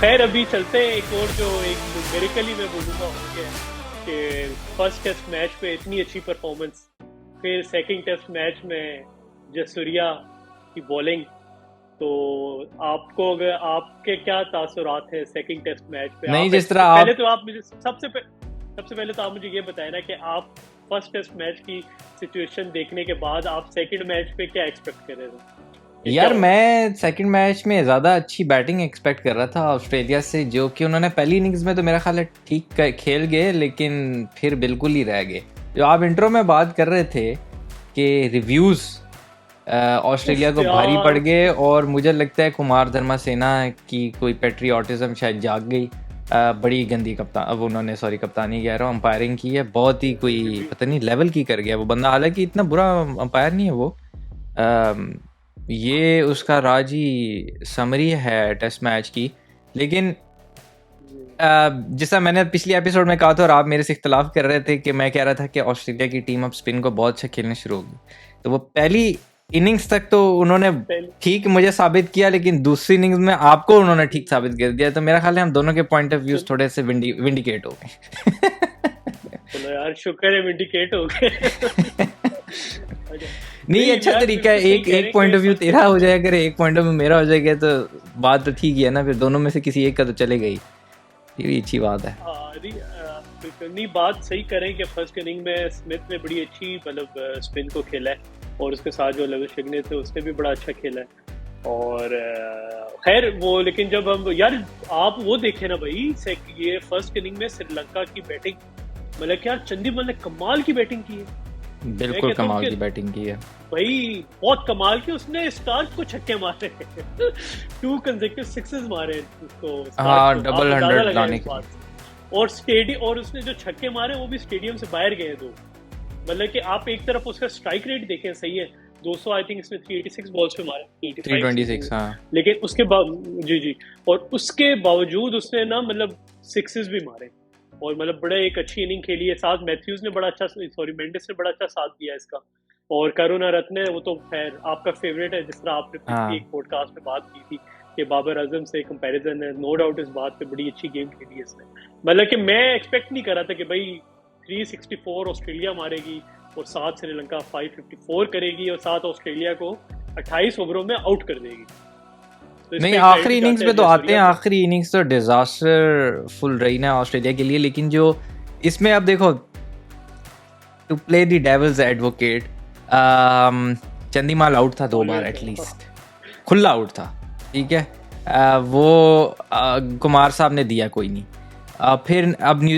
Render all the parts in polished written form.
खैर अभी चलते हैं एक और जो एक मेरिकल ही मैं बोलूँगा हो गया कि फर्स्ट टेस्ट मैच पे इतनी अच्छी परफॉर्मेंस, फिर सेकंड टेस्ट मैच में जसूरिया की बॉलिंग। तो आपको अगर आपके क्या तासुरात हैं सेकंड टेस्ट मैच पे? नहीं, आप जिस तरह पहले आप तो आप मुझे सबसे पहले तो आप मुझे ये बताएं ना कि आप फर्स्ट टेस्ट मैच की सिचुएशन देखने के बाद आप सेकंड मैच पे क्या एक्सपेक्ट कर रहे थे? यार मैं सेकंड मैच में ज़्यादा अच्छी बैटिंग एक्सपेक्ट कर रहा था ऑस्ट्रेलिया से, जो कि उन्होंने पहली इनिंग्स में तो मेरा ख्याल है ठीक खेल गए, लेकिन फिर बिल्कुल ही रह गए। जो आप इंट्रो में बात कर रहे थे कि रिव्यूज़ ऑस्ट्रेलिया को भारी पड़ गए, और मुझे लगता है कुमार धर्मासेना की कोई पेट्रियाटिज्म शायद जाग गई। बड़ी गंदी कप्तानी कह रहा हूँ, अंपायरिंग की है, बहुत ही कोई पता नहीं लेवल की कर गया वो बंदा। हालांकि इतना बुरा अंपायर नहीं है वो। ये उसका राजी समरी है टेस्ट मैच की। लेकिन जैसा मैंने पिछली एपिसोड में कहा था और आप मेरे से इख्तलाफ कर रहे थे कि मैं कह रहा था कि ऑस्ट्रेलिया की टीम अब स्पिन को बहुत अच्छा खेलने शुरू होगी, तो वो पहली इनिंग्स तक तो उन्होंने ठीक मुझे साबित किया, लेकिन दूसरी इनिंग्स में आपको उन्होंने ठीक साबित कर दिया। तो मेरा ख्याल है हम दोनों के पॉइंट ऑफ व्यूज थोड़े से विंडिकेट हो गए। चलो यार, शुक्र है विंडिकेट हो गए। नहीं, अच्छा तरीका है, एक पॉइंट ऑफ व्यू तेरा हो जाएगा, अगर एक पॉइंट ऑफ व्यू मेरा हो जाएगा तो बात तो ठीक ही है ना, फिर दोनों में से किसी एक का तो चलेगा ही। ये भी अच्छी बात है। नहीं, बात सही करें कि फर्स्ट इनिंग में स्मिथ ने बड़ी अच्छी मतलब स्पिन को खेला है, और उसके साथ जो लविश शिग्ने थे उसने भी बड़ा अच्छा खेला है। और खैर वो, लेकिन जब हम यार आप वो देखें ना भाई, ये फर्स्ट इनिंग में श्रीलंका की बैटिंग, मतलब क्या चंदीमल ने कमाल की बैटिंग की है। बिल्कुल कमाल की बैटिंग की है भाई, बहुत कमाल की। उसने स्टार्क को छक्के मारे, 2 consecutive सिक्सेस मारे उसको, हाँ, डबल 100 लाने के और स्टेडियम, और उसने जो छक्के मारे वो भी स्टेडियम से बाहर गए 2। मतलब कि आप एक तरफ उसका स्ट्राइक रेट देखें, सही है 200, आई थिंक इसमें 386 बॉल्स पे मारे, 326, हाँ। लेकिन उसके बाद जी, और उसके बावजूद उसने ना मतलब सिक्सेस भी मारे, और मतलब बड़ा एक अच्छी इनिंग खेली है। साथ मैथ्यूज ने बड़ा अच्छा, मेंडिस ने बड़ा अच्छा साथ दिया इसका, और करुणा रत्ने, वो तो खैर आपका फेवरेट है, जिस तरह आपने पिछली एक पॉडकास्ट में बात की थी कि बाबर आजम से कंपैरिजन है, नो डाउट इस बात पे बड़ी अच्छी गेम खेली है इसने। मतलब कि मैं एक्सपेक्ट नहीं कर रहा था कि भाई 364 ऑस्ट्रेलिया मारेगी और साथ श्रीलंका 554 करेगी, और साथ ऑस्ट्रेलिया को 28 ओवरों में आउट कर देगी। तो नहीं, आखिरी इनिंग्स पे तो आते हैं, आखिरी इनिंग्स तो डिजास्टर फुल रही ना ऑस्ट्रेलिया के लिए। लेकिन जो इसमें अब देखो, to play the devil's advocate, Chandimal out था 2 बार एटलीस्ट, खुला आउट था, ठीक है। वो कुमार साहब ने दिया कोई नहीं। फिर अब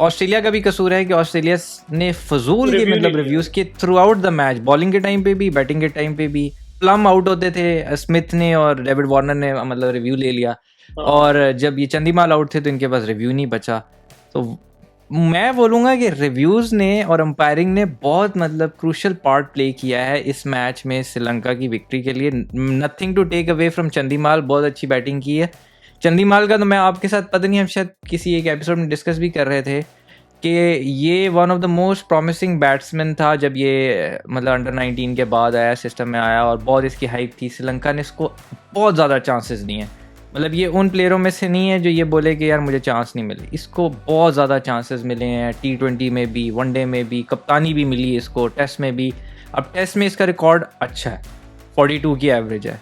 ऑस्ट्रेलिया का भी कसूर है कि ऑस्ट्रेलिया ने फजूल के मतलब रिव्यूज के through out the match, bowling के टाइम पे भी बैटिंग के टाइम पे भी। प्लम आउट होते थे, स्मिथ ने और डेविड वार्नर ने मतलब रिव्यू ले लिया, और जब ये चंदीमाल आउट थे तो इनके पास रिव्यू नहीं बचा। तो मैं बोलूँगा कि रिव्यूज़ ने और अंपायरिंग ने बहुत मतलब क्रूशल पार्ट प्ले किया है इस मैच में श्रीलंका की विक्ट्री के लिए। Nothing to take away from Chandimal, बहुत अच्छी बैटिंग की है चंदीमाल का। तो मैं आपके साथ पता नहीं, हम शायद किसी एक एपिसोड में डिस्कस भी कर रहे थे कि ये one of the most promising batsman था जब ये मतलब अंडर 19 के बाद आया, सिस्टम में आया, और बहुत इसकी हाइप थी। श्रीलंका ने इसको बहुत ज़्यादा चांसेस दिए हैं। मतलब ये उन प्लेयरों में से नहीं है जो ये बोले कि यार मुझे चांस नहीं मिले, इसको बहुत ज़्यादा चांसेस मिले हैं, T20 में भी, वनडे में भी, कप्तानी भी मिली है इसको, टेस्ट में भी। अब टेस्ट में इसका रिकॉर्ड अच्छा है, 42 की एवरेज है।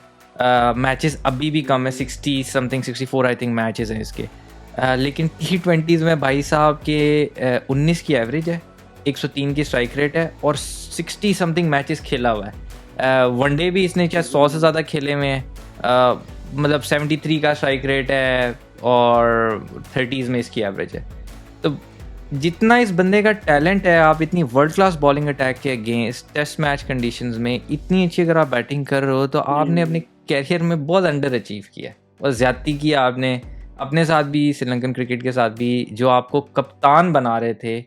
मैचेस अभी भी कम है, 60 समथिंग, 64 आई थिंक मैचेस हैं इसके। लेकिन T20s में भाई साहब के 19 की एवरेज है, 103 की स्ट्राइक रेट है, और 60 समथिंग मैचेस खेला हुआ है। वनडे भी इसने क्या 100 से ज़्यादा खेले हुए हैं, मतलब 73 का स्ट्राइक रेट है, और 30s में इसकी एवरेज है। तो जितना इस बंदे का टैलेंट है, आप इतनी वर्ल्ड क्लास बॉलिंग अटैक के अगेंस्ट टेस्ट मैच कंडीशंस में इतनी अच्छी अगर आप बैटिंग कर रहे हो, तो आपने अपने कैरियर में बहुत अंडर अचीव किया, बहुत ज़्यादती किया आपने अपने साथ भी, श्रीलंकन क्रिकेट के साथ भी, जो आपको कप्तान बना रहे थे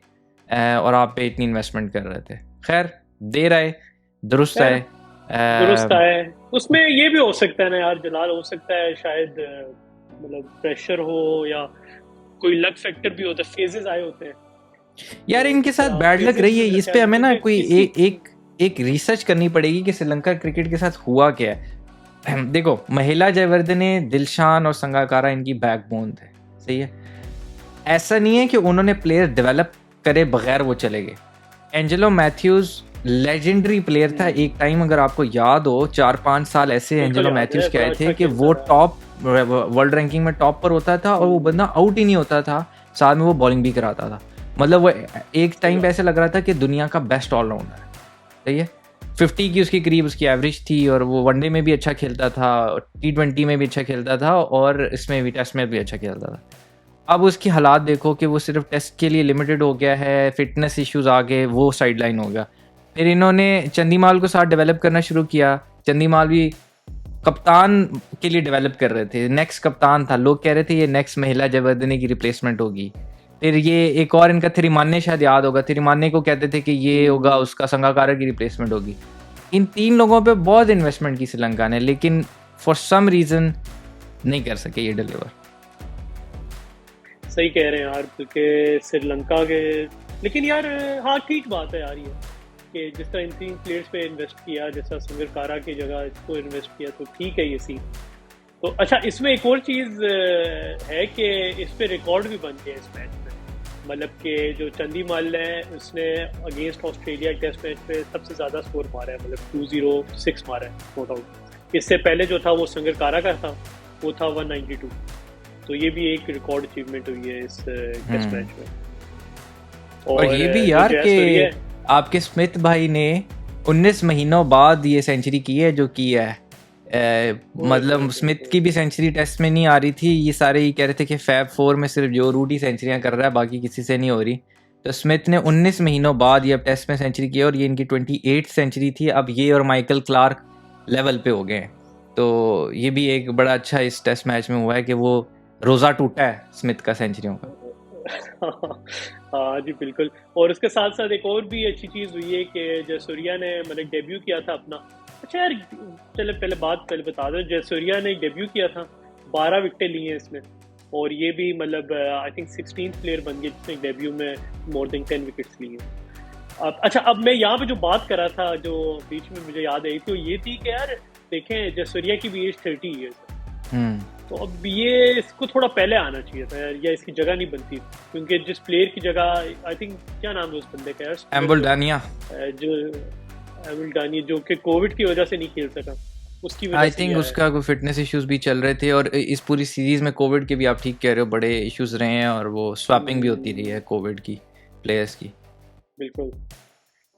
और आप पे इतनी इन्वेस्टमेंट कर रहे थे। खैर, देर आए दुरुस्त आए, उसमें ये भी हो सकता है ना यार जलाल, हो सकता है शायद मतलब प्रेशर हो या कोई लक फैक्टर भी होता है, फेजेस आए होते हैं यार। इनके साथ बैड लक रही है, इस पे हमें ना कोई एक रिसर्च करनी पड़ेगी कि श्रीलंका क्रिकेट के साथ हुआ क्या है। देखो महिला जयवर्धने, दिलशान और संगाकारा इनकी बैकबोन थे, सही है। ऐसा नहीं है कि उन्होंने प्लेयर डेवलप करे बगैर वो चले गए। एंजेलो मैथ्यूज लेजेंडरी प्लेयर था एक टाइम, अगर आपको याद हो 4-5 साल ऐसे एंजेलो मैथ्यूज के आए थे कि वो टॉप वर्ल्ड रैंकिंग में टॉप पर होता था और वो बंदा आउट ही नहीं होता था, साथ में वो बॉलिंग भी कराता था। मतलब वो एक टाइम पे ऐसे लग रहा था कि दुनिया का बेस्ट ऑलराउंडर है, सही है। 50 की उसके करीब उसकी एवरेज थी और वो वनडे में भी अच्छा खेलता था, T20 में भी अच्छा खेलता था और इसमें भी टेस्ट में भी अच्छा खेलता था। अब उसकी हालात देखो कि वो सिर्फ टेस्ट के लिए लिमिटेड हो गया है, फिटनेस इश्यूज आ गए, वो साइड लाइन हो गया। फिर इन्होंने चंदीमाल को साथ डेवलप करना शुरू किया। चंदीमाल भी कप्तान के लिए डेवलप कर रहे थे, नेक्स्ट कप्तान था, लोग कह रहे थे ये नेक्स्ट महिला जयवर्धने की रिप्लेसमेंट होगी। फिर ये एक और इनका थिरिमान्ने, शायद याद होगा, थिरिमान्ने को कहते थे कि ये होगा उसका संगाकारा की रिप्लेसमेंट होगी। इन 3 लोगों पे बहुत इन्वेस्टमेंट की श्रीलंका ने, लेकिन फॉर सम रीज़न नहीं कर सके ये डिलीवर। सही कह रहे हैं यार, क्योंकि श्रीलंका के, लेकिन यार हाँ ठीक बात है यार ये कि जिस तरह इन 3 प्लेयर्स पे इन्वेस्ट किया, जैसा संगाकारा की जगह इसको इन्वेस्ट किया, तो ठीक है ये सीन। तो अच्छा, इसमें एक और चीज़ है कि इस पे रिकॉर्ड भी बन गया इस मैच में। मतलब कि जो चंदीमाल है उसने अगेंस्ट ऑस्ट्रेलिया टेस्ट मैच पे सबसे ज़्यादा स्कोर मारा है, मतलब 206 मारा है नो डाउट। इससे पहले जो था वो संगाकारा का था, वो था 192। तो ये भी एक रिकॉर्ड अचीवमेंट हुई है इस टेस्ट मैच में। और ये भी यार कि आपके स्मिथ भाई ने 19 महीनों बाद ये सेंचुरी की है जो की है। मतलब स्मिथ की भी सेंचुरी टेस्ट में नहीं आ रही थी, ये सारे ही कह रहे थे कि फैब 4 में सिर्फ जो रूडी सेंचुरियां कर रहा है बाकी किसी से नहीं हो रही। तो स्मिथ ने 19 महीनों बाद ये अब टेस्ट में सेंचुरी की और ये इनकी 28 सेंचुरी थी। अब ये और माइकल क्लार्क लेवल पे हो गए हैं, तो ये भी एक बड़ा अच्छा इस टेस्ट मैच में हुआ है कि वो रोज़ा टूटा है स्मिथ का सेंचुरियों का। हाँ जी बिल्कुल। और उसके साथ साथ एक और भी अच्छी चीज़ हुई है कि जयसूर्या ने मतलब डेब्यू किया था अपना। अच्छा यार चले पहले बता दो, जयसूर्या ने डेब्यू किया था, 12 विकेटें ली हैं इसमें, और ये भी मतलब आई थिंक 16th प्लेयर बन गए जिसने डेब्यू में मोर देन 10 विकेट्स ली हैं। अच्छा, अब मैं यहाँ पे जो बात कर रहा था जो बीच में मुझे याद आई थी, वो ये थी कि यार देखें जयसूर्या की भी एज 30 ईयर्स है, तो अब ये इसको थोड़ा पहले आना चाहिए था यार, या इसकी जगह नहीं बनती, क्योंकि जिस प्लेयर की जगह आई थिंक क्या नाम है उस बंदे का यार, एम्बुल्डानिया, जो एम्बुल्डानिया जो कि कोविड की वजह से नहीं खेल सका, उसकी वजह आई थिंक उसका कोई फिटनेस इश्यूज भी चल रहे थे। और इस पूरी सीरीज में कोविड के भी आप ठीक कह रहे हो बड़े इश्यूज रहे हैं, और वो स्वैपिंग भी होती रही है कोविड की प्लेयर्स की। बिल्कुल।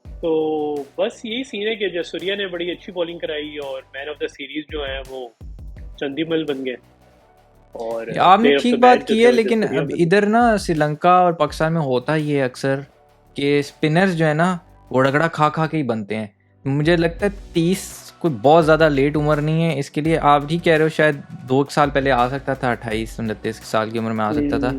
तो बस यही सीन है कि जयसूर्या ने बड़ी अच्छी बॉलिंग कराई और मैन ऑफ द सीरीज जो है वो चंदीमल बन गए। और आपने ठीक बात की है, लेकिन अब इधर ना श्रीलंका और पाकिस्तान में होता ये अक्सर कि स्पिनर्स जो है ना वो रगड़ा खा खा के ही बनते हैं। मुझे लगता है 30 कोई बहुत ज़्यादा लेट उम्र नहीं है इसके लिए। आप ठीक कह रहे हो, शायद 2 साल पहले आ सकता था, 28-29 साल की उम्र में आ सकता था,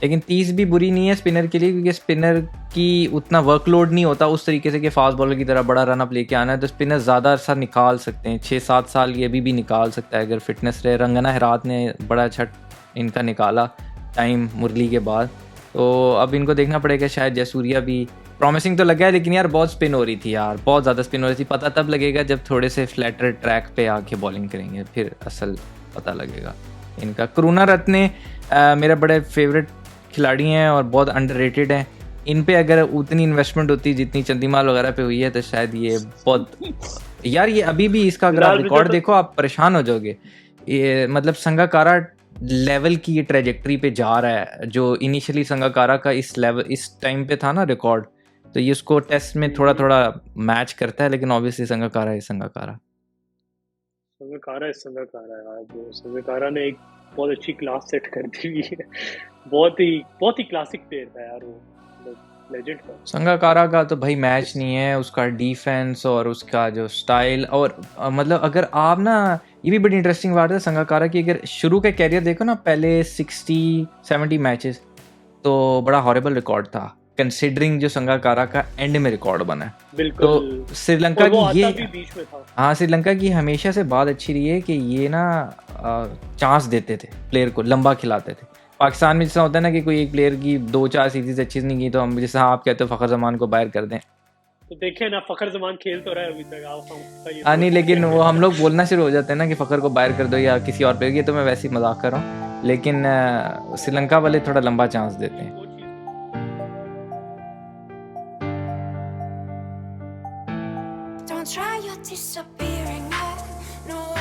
लेकिन 30 भी बुरी नहीं है स्पिनर के लिए, क्योंकि स्पिनर की उतना वर्कलोड नहीं होता उस तरीके से कि फास्ट बॉलर की तरह बड़ा रन अप लेके आना है। तो स्पिनर ज़्यादा अरसा निकाल सकते हैं, 6-7 साल ये भी निकाल सकता है अगर फिटनेस रहे। रंगना हेरात ने बड़ा अच्छा इनका निकाला टाइम मुरली के बाद, तो अब इनको देखना पड़ेगा। शायद जयसूर्या भी प्रॉमिसिंग तो लगा है, लेकिन यार बहुत स्पिन हो रही थी यार, बहुत ज़्यादा स्पिन हो रही थी। पता तब लगेगा जब थोड़े से फ्लैटर ट्रैक पे आके बॉलिंग करेंगे, फिर असल पता लगेगा इनका। करुणा रत्ने मेरा बड़े फेवरेट खिलाड़ी हैं और बहुत अंडररेटेड हैं। इन पे अगर उतनी इन्वेस्टमेंट होती जितनी चंदीमाल वगैरह पे हुई है तो शायद ये बहुत यार, ये अभी भी इसका अगर आप रिकॉर्ड देखो आप परेशान हो जाओगे। ये मतलब संगाकारा लेवल की ये ट्रेजेक्ट्री पे जा रहा है, जो इनिशियली संगाकारा का इस लेवल इस टाइम पे था ना रिकॉर्ड, तो ये उसको टेस्ट में थोड़ा थोड़ा मैच करता है, लेकिन ऑब्वियसली संगाकारा है संगाकारा यार। जो संगाकारा ने एक बहुत अच्छी क्लास सेट कर दी हुई है, बहुत ही क्लासिक प्लेयर था यार वो, लेजेंड था। संगाकारा का तो भाई मैच नहीं है, उसका डिफेंस और उसका जो स्टाइल। और मतलब अगर आप ना, ये भी बड़ी इंटरेस्टिंग बात है संगाकारा की, अगर शुरू का कैरियर देखो ना, पहले 60-70 मैचेस तो बड़ा हॉरिबल रिकॉर्ड था कंसिडरिंग जो संगाकारा का एंड में रिकॉर्ड बना है। बिल्कुल। तो श्रीलंका की ये बीच में था। हाँ, श्रीलंका की हमेशा से बात अच्छी रही है कि ये ना चांस देते थे प्लेयर को, लंबा खिलाते थे। पाकिस्तान में जैसा होता है ना कि कोई एक प्लेयर की 2-4 सीरीज अच्छी नहीं की तो हम, जैसे आप कहते हो फ़खर जमान को बाहर कर दें, तो देखे ना, फखर जमान खेल तो रहा है अभी तक। हाँ नहीं, लेकिन वो हम लोग बोलना शुरू हो जाते हैं ना कि फखर को बाहर कर दो या किसी और पे। ये तो मैं वैसे ही मजाक कर रहा हूँ, लेकिन श्रीलंका वाले थोड़ा लंबा चांस देते हैं। Don't try, you're disappearing. I know